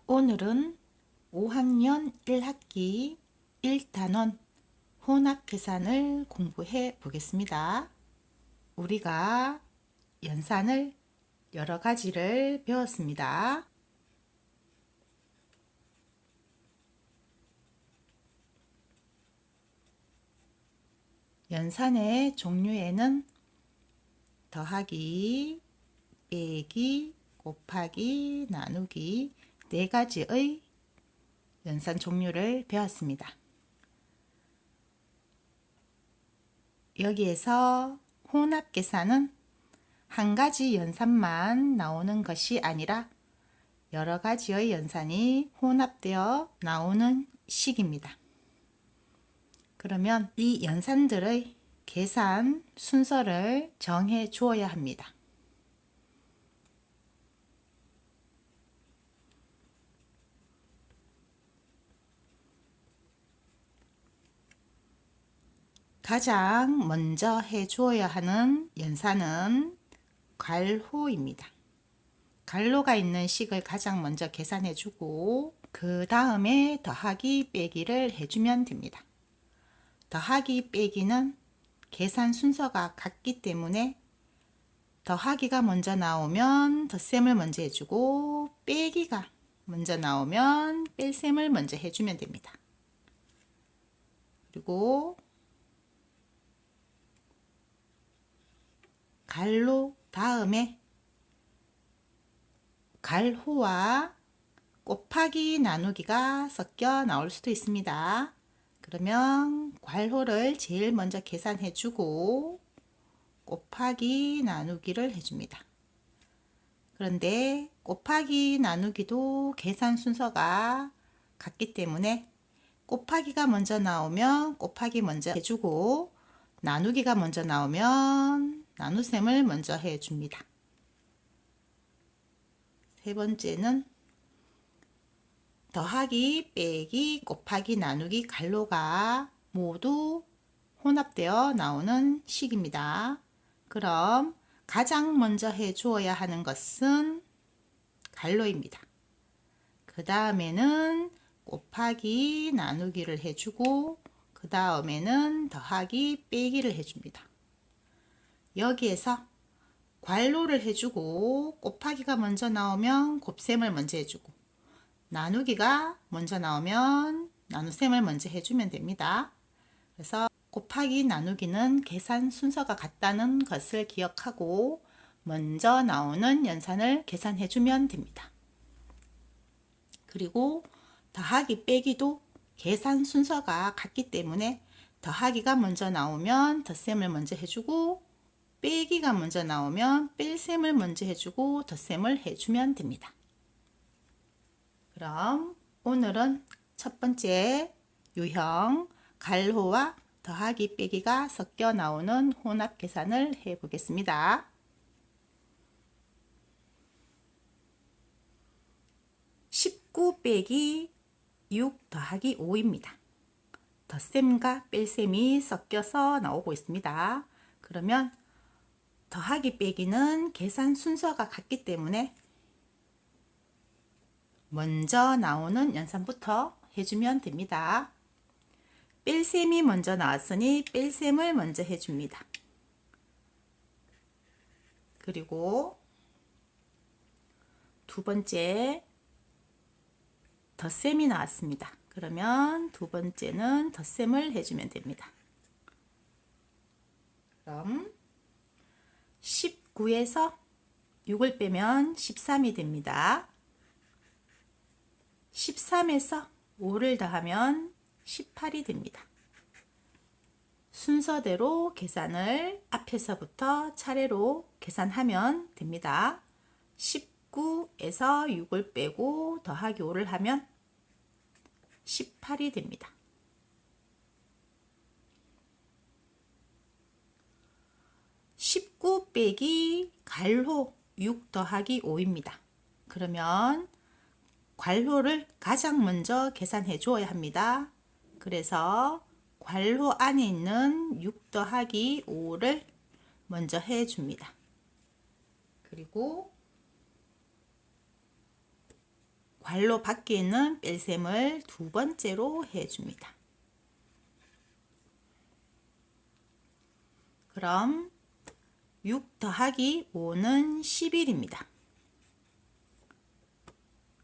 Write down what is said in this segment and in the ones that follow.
오늘은 5학년 1학기 1단원 혼합계산을 공부해 보겠습니다. 우리가 연산을 여러 가지를 배웠습니다. 연산의 종류에는 더하기, 빼기, 곱하기, 나누기 네 가지의 연산 종류를 배웠습니다. 여기에서 혼합계산은 한 가지 연산만 나오는 것이 아니라 여러 가지의 연산이 혼합되어 나오는 식입니다. 그러면 이 연산들의 계산 순서를 정해 주어야 합니다. 가장 먼저 해 주어야 하는 연산은 괄호입니다. 괄호가 있는 식을 가장 먼저 계산해 주고 그 다음에 더하기 빼기를 해주면 됩니다. 더하기 빼기는 계산 순서가 같기 때문에 더하기가 먼저 나오면 덧셈을 먼저 해주고 빼기가 먼저 나오면 뺄셈을 먼저 해주면 됩니다. 그리고 괄호 다음에 괄호와 곱하기 나누기가 섞여 나올 수도 있습니다. 그러면 괄호를 제일 먼저 계산해 주고 곱하기 나누기를 해줍니다. 그런데 곱하기 나누기도 계산 순서가 같기 때문에 곱하기가 먼저 나오면 곱하기 먼저 해주고 나누기가 먼저 나오면 나눗셈을 먼저 해줍니다. 세 번째는 더하기, 빼기, 곱하기, 나누기, 괄호가 모두 혼합되어 나오는 식입니다. 그럼 가장 먼저 해 주어야 하는 것은 괄호입니다. 그 다음에는 곱하기, 나누기를 해주고 그 다음에는 더하기, 빼기를 해줍니다. 여기에서 괄호를 해주고 곱하기가 먼저 나오면 곱셈을 먼저 해주고 나누기가 먼저 나오면 나눗셈을 먼저 해주면 됩니다. 그래서 곱하기 나누기는 계산 순서가 같다는 것을 기억하고 먼저 나오는 연산을 계산해 주면 됩니다. 그리고 더하기 빼기도 계산 순서가 같기 때문에 더하기가 먼저 나오면 덧셈을 먼저 해주고 빼기가 먼저 나오면 뺄셈을 먼저 해주고 덧셈을 해주면 됩니다. 그럼 오늘은 첫 번째 유형 괄호와 더하기 빼기가 섞여 나오는 혼합 계산을 해 보겠습니다. 19 빼기 6 더하기 5입니다. 덧셈과 뺄셈이 섞여서 나오고 있습니다. 그러면 더하기 빼기는 계산 순서가 같기 때문에 먼저 나오는 연산부터 해주면 됩니다. 뺄셈이 먼저 나왔으니 뺄셈을 먼저 해줍니다. 그리고 두 번째 덧셈이 나왔습니다. 그러면 두 번째는 덧셈을 해주면 됩니다. 그럼 19에서 6을 빼면 13이 됩니다. 13에서 5를 더하면 18이 됩니다. 순서대로 계산을 앞에서부터 차례로 계산하면 됩니다. 19에서 6을 빼고 더하기 5를 하면 18이 됩니다. 19 빼기 괄호 6 더하기 5입니다. 그러면 괄호를 가장 먼저 계산해 주어야 합니다. 그래서 괄호 안에 있는 6 더하기 5를 먼저 해 줍니다. 그리고 괄호 밖에 있는 뺄셈을 두 번째로 해줍니다. 그럼 6 더하기 5는 11입니다.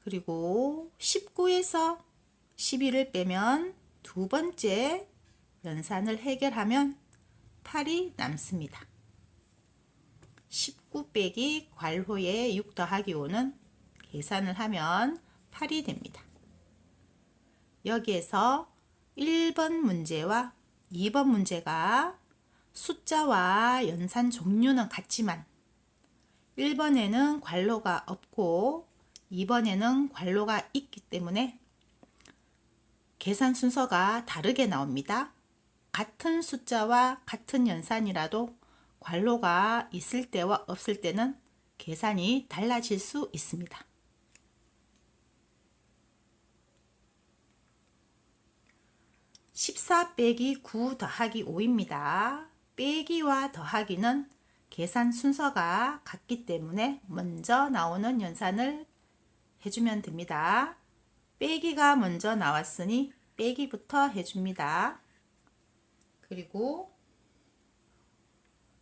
그리고 19에서 11을 빼면 두 번째 연산을 해결하면 8이 남습니다. 19 빼기 괄호에 6 더하기 5는 계산을 하면 8이 됩니다. 여기에서 1번 문제와 2번 문제가 숫자와 연산 종류는 같지만 1번에는 괄호가 없고 2번에는 괄호가 있기 때문에 계산 순서가 다르게 나옵니다. 같은 숫자와 같은 연산이라도 괄호가 있을 때와 없을 때는 계산이 달라질 수 있습니다. (14 빼기 9 더하기 5입니다) 빼기와 더하기는 계산 순서가 같기 때문에 먼저 나오는 연산을 해주면 됩니다. 빼기가 먼저 나왔으니 빼기부터 해줍니다. 그리고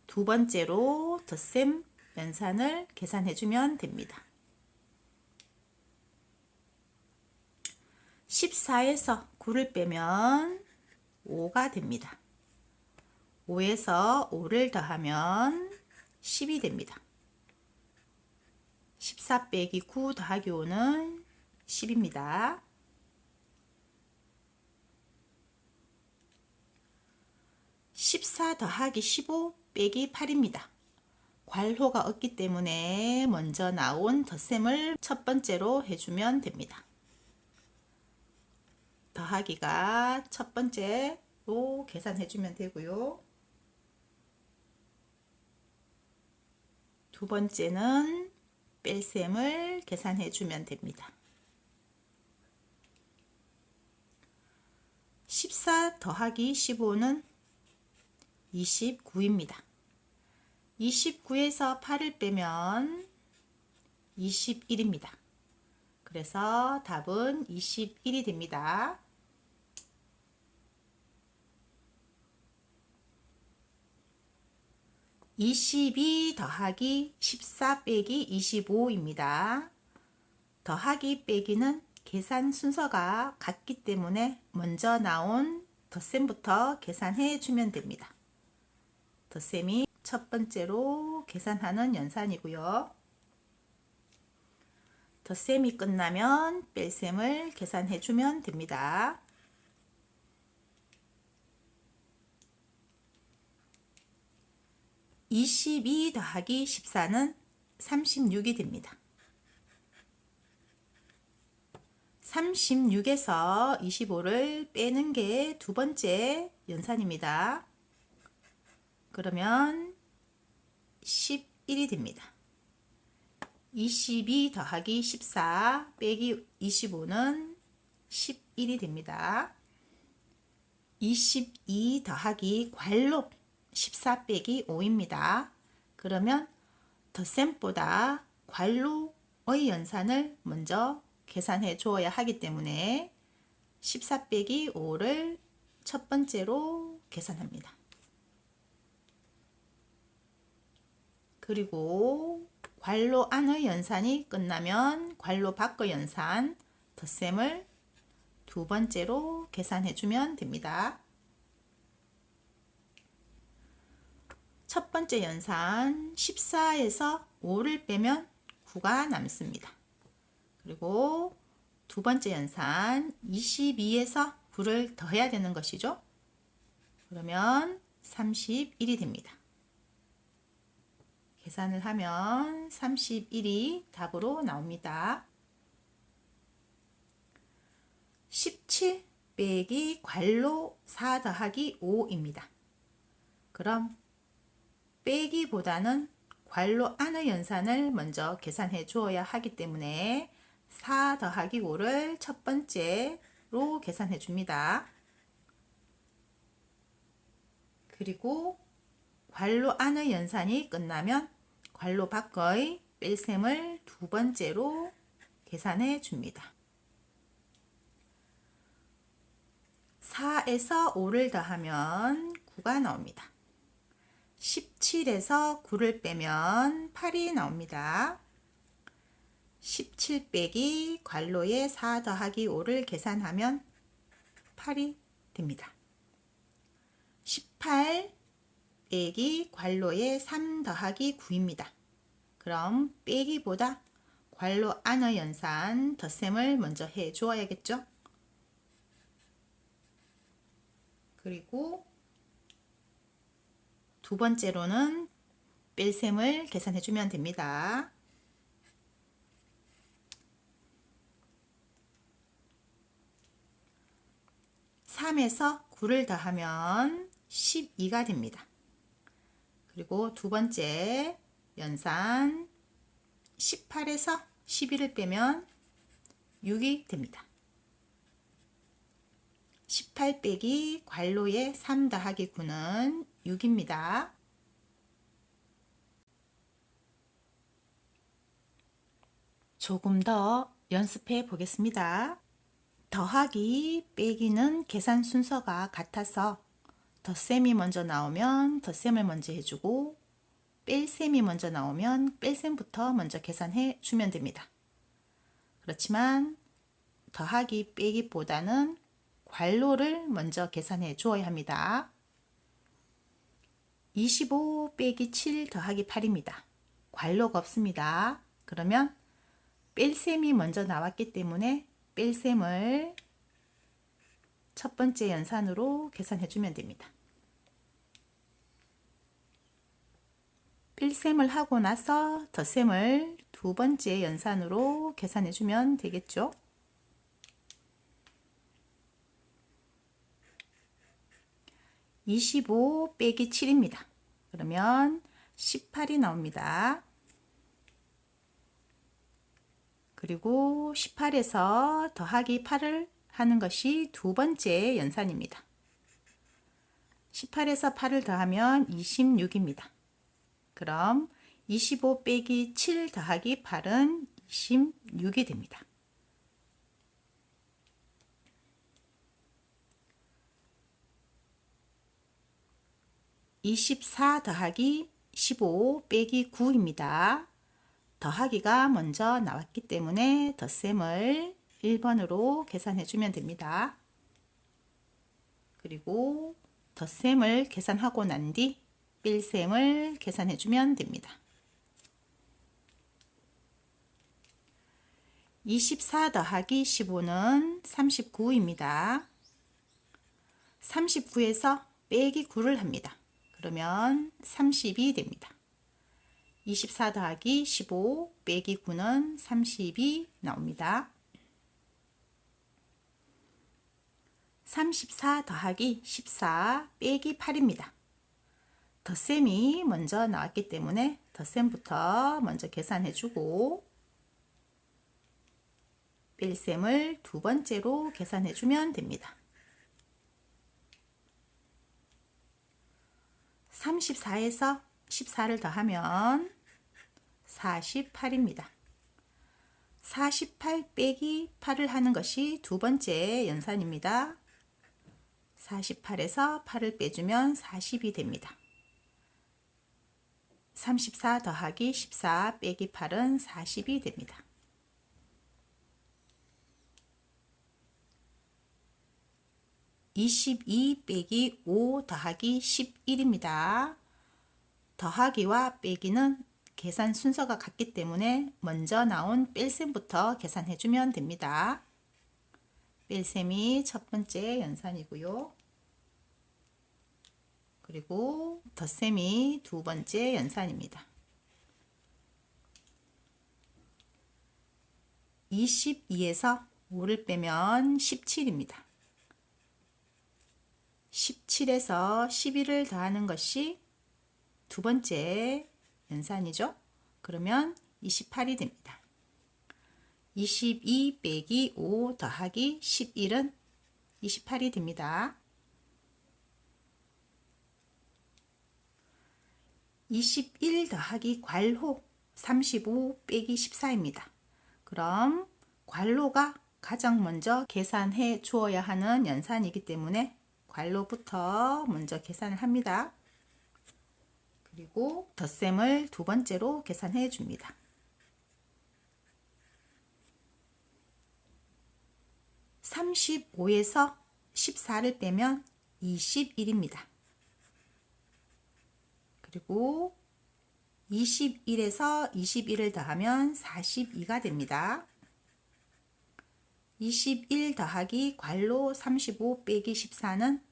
두 번째로 덧셈 연산을 계산해주면 됩니다. 14에서 9를 빼면 5가 됩니다. 5에서 5를 더하면 10이 됩니다. 14 빼기 9 더하기 5는 10입니다. 14 더하기 15 빼기 8입니다. 괄호가 없기 때문에 먼저 나온 덧셈을 첫 번째로 해주면 됩니다. 더하기가 첫 번째로 계산해주면 되고요. 두 번째는 뺄셈을 계산해주면 됩니다. 14 더하기 15는 29입니다. 29에서 8을 빼면 21입니다. 그래서 답은 21이 됩니다. (22) 더하기 14 빼기 25입니다. 더하기 빼기는 계산 순서가 같기 때문에 먼저 나온 덧셈부터 계산해 주면 됩니다. 덧셈이 첫 번째로 계산하는 연산이고요. 덧셈이 끝나면 뺄셈을 계산해 주면 됩니다. (22) 더하기 14는 36이 됩니다. 36에서 25를 빼는 게 두 번째 연산입니다. 그러면 11이 됩니다. 22 더하기 14 빼기 25는 11이 됩니다. 22 더하기 괄호 14 빼기 5입니다. 그러면 덧셈보다 괄호의 연산을 먼저 계산해 주어야 하기 때문에 14 빼기 5를 첫 번째로 계산합니다. 그리고 괄호 안의 연산이 끝나면 괄호 밖의 연산, 덧셈을 두 번째로 계산해 주면 됩니다. 첫 번째 연산 14에서 5를 빼면 9가 남습니다. 그리고 두 번째 연산 22에서 9를 더해야 되는 것이죠. 그러면 31이 됩니다. 계산을 하면 31이 답으로 나옵니다. 17 빼기 괄호 4 더하기 5입니다. 그럼 빼기보다는 괄호 안의 연산을 먼저 계산해 주어야 하기 때문에 4 더하기 5를 첫 번째로 계산해 줍니다. 그리고 괄호 안의 연산이 끝나면 괄호 밖의 뺄셈을 두 번째로 계산해 줍니다. 4에서 5를 더하면 9가 나옵니다. 17에서 9를 빼면 8이 나옵니다. 17 빼기 괄호에 4 더하기 5를 계산하면 8이 됩니다. 18 빼기 괄호에 3 더하기 9입니다. 그럼 빼기보다 괄호 안의 연산 덧셈을 먼저 해 주어야겠죠? 그리고 두 번째로는 뺄셈을 계산해 주면 됩니다. 3에서 9를 더하면 12가 됩니다. 그리고 두 번째 연산 18에서 12를 빼면 6이 됩니다. 18 빼기 괄호에 3 더하기 9는 6입니다. 조금 더 연습해 보겠습니다. 더하기 빼기는 계산 순서가 같아서 덧셈이 먼저 나오면 덧셈을 먼저 해주고 뺄셈이 먼저 나오면 뺄셈부터 먼저 계산해 주면 됩니다. 그렇지만 더하기 빼기보다는 괄호를 먼저 계산해 주어야 합니다. 25 빼기 7 더하기 8입니다. 괄호가 없습니다. 그러면 뺄셈이 먼저 나왔기 때문에 뺄셈을 첫 번째 연산으로 계산해 주면 됩니다. 뺄셈을 하고 나서 덧셈을 두 번째 연산으로 계산해 주면 되겠죠. (25) 빼기 7입니다. 그러면 18이 나옵니다. 그리고 18에서 더하기 8을 하는 것이 두 번째 연산입니다. 18에서 8을 더하면 26입니다. 그럼 25 빼기 7 더하기 8은 26이 됩니다. 24 더하기 15 빼기 9입니다. 더하기가 먼저 나왔기 때문에 덧셈을 1번으로 계산해 주면 됩니다. 그리고 덧셈을 계산하고 난 뒤 뺄셈을 계산해 주면 됩니다. 24 더하기 15는 39입니다. 39에서 빼기 9를 합니다. 그러면 30이 됩니다. 24 더하기 15 빼기 9는 30이 나옵니다. 34 더하기 14 빼기 8입니다. 덧셈이 먼저 나왔기 때문에 덧셈부터 먼저 계산해 주고 뺄셈을 두 번째로 계산해 주면 됩니다. 34에서 14를 더하면 48입니다. 48 빼기 8을 하는 것이 두 번째 연산입니다. 48에서 8을 빼주면 40이 됩니다. 34 더하기 14 빼기 8은 40이 됩니다. 22 빼기 5 더하기 11입니다. 더하기와 빼기는 계산 순서가 같기 때문에 먼저 나온 뺄셈부터 계산해 주면 됩니다. 뺄셈이 첫 번째 연산이고요. 그리고 덧셈이 두 번째 연산입니다. 22에서 5를 빼면 17입니다. 17에서 11을 더하는 것이 두 번째 연산이죠. 그러면 28이 됩니다. 22 빼기 5 더하기 11은 28이 됩니다. 21 더하기 괄호 35 빼기 14입니다. 그럼 괄호가 가장 먼저 계산해 주어야 하는 연산이기 때문에 괄호부터 먼저 계산을 합니다. 그리고 덧셈을 두 번째로 계산해 줍니다. 35에서 14를 빼면 21입니다. 그리고 21에서 21을 더하면 42가 됩니다. 21 더하기 괄호 35 빼기 14는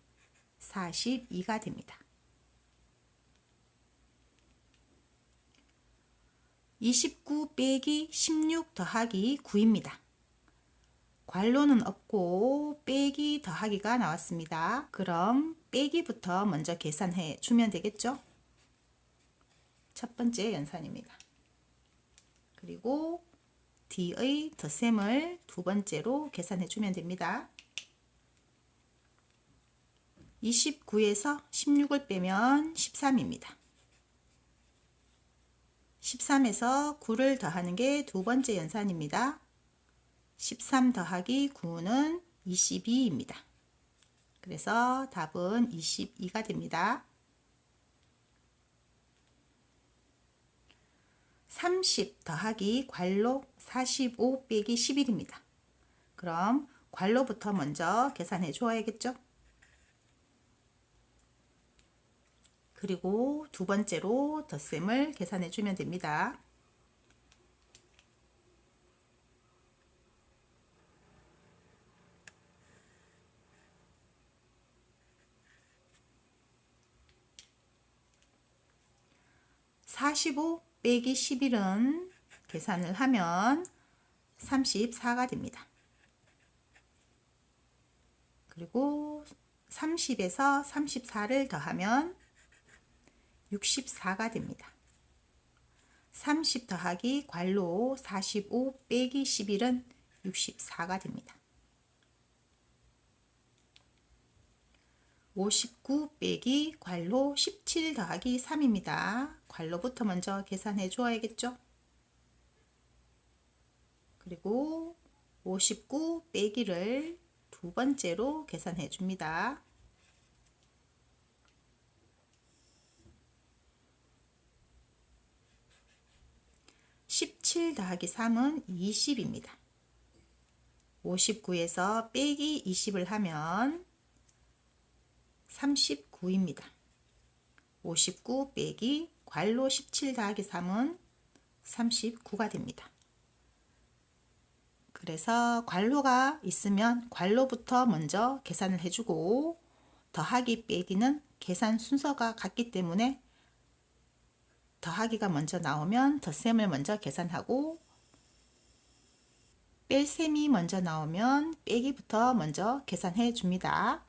42가 됩니다. 29 빼기 16 더하기 9입니다. 괄호는 없고 빼기 더하기가 나왔습니다. 그럼 빼기부터 먼저 계산해 주면 되겠죠? 첫 번째 연산입니다. 그리고 D의 덧셈을 두 번째로 계산해 주면 됩니다. 29에서 16을 빼면 13입니다. 13에서 9를 더하는 게 두 번째 연산입니다. 13 더하기 9는 22입니다. 그래서 답은 22가 됩니다. 30 더하기 괄호 45 빼기 11입니다. 그럼 괄호부터 먼저 계산해 줘야겠죠? 그리고 두 번째로 덧셈을 계산해 주면 됩니다. 45 빼기 11은 계산을 하면 34가 됩니다. 그리고 30에서 34를 더하면 64가 됩니다. 30 더하기 괄호 45 빼기 11은 64가 됩니다. 59 빼기 괄호 17 더하기 3입니다. 괄호부터 먼저 계산해 주어야겠죠? 그리고 59 빼기를 두 번째로 계산해 줍니다. 17 더하기 3은 20입니다. 59에서 빼기 20을 하면 39입니다. 59 빼기 괄호 17 더하기 3은 39가 됩니다. 그래서 괄호가 있으면 괄호부터 먼저 계산을 해주고 더하기 빼기는 계산 순서가 같기 때문에 더하기가 먼저 나오면 덧셈을 먼저 계산하고 뺄셈이 먼저 나오면 빼기부터 먼저 계산해 줍니다.